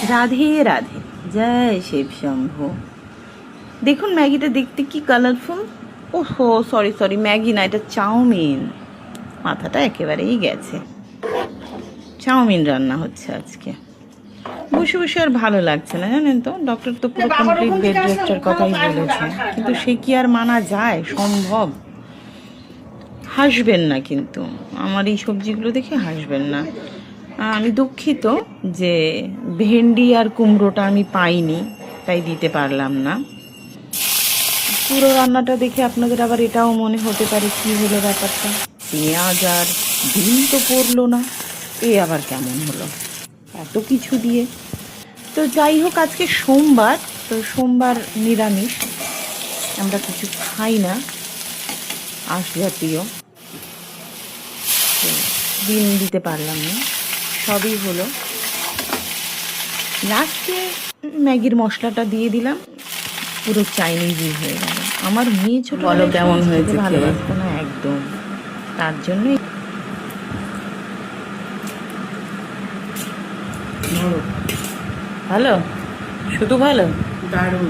রাধে রাধে, জয় শিব শম্ভু। দেখুন ম্যাগিটা দেখতে কি কালারফুল। ওহো সরি সরি, ম্যাগি না, এটা চাউমিন। মাথাটা একেবারেই গেছে। চাউমিন রান্না হচ্ছে আজকে। বসে বসে আর ভালো লাগছে না, জানেন তো। ডক্টর তো পুরো কমপ্লিট বেড রেস্টের কথাই বলেছে, কিন্তু সে কি আর মানা যায়, সম্ভব? হাসবেন না কিন্তু, আমার এই সবজিগুলো দেখে হাসবেন না। আমি দুঃখিত যে ভেন্ডি আর কুমড়োটা আমি পাইনি, তাই দিতে পারলাম না। পুরো রান্নাটা দেখে আপনাদের আবার এটাও মনে হতে পারে কি হলো ব্যাপারটা, পেঁয়াজ আর ডিম তো পড়লো না, এ আবার কেমন হলো এত কিছু দিয়ে। তো যাই হোক, আজকে সোমবার, তো সোমবার নিরামিষ, আমরা কিছু খাই না আঁশ জাতীয়। তো ডিম দিতে পারলাম না, সবই হলো। লাস্টে ম্যাগির মশলাটা দিয়ে দিলাম, পুরো চাইনিজই হয়ে গেল। আমার মেয়ে ছোট বলো কেমন হয়েছে ভালোবাসতো না একদম, তার জন্যই। ভালো, শুধু ভালো, দারুণ।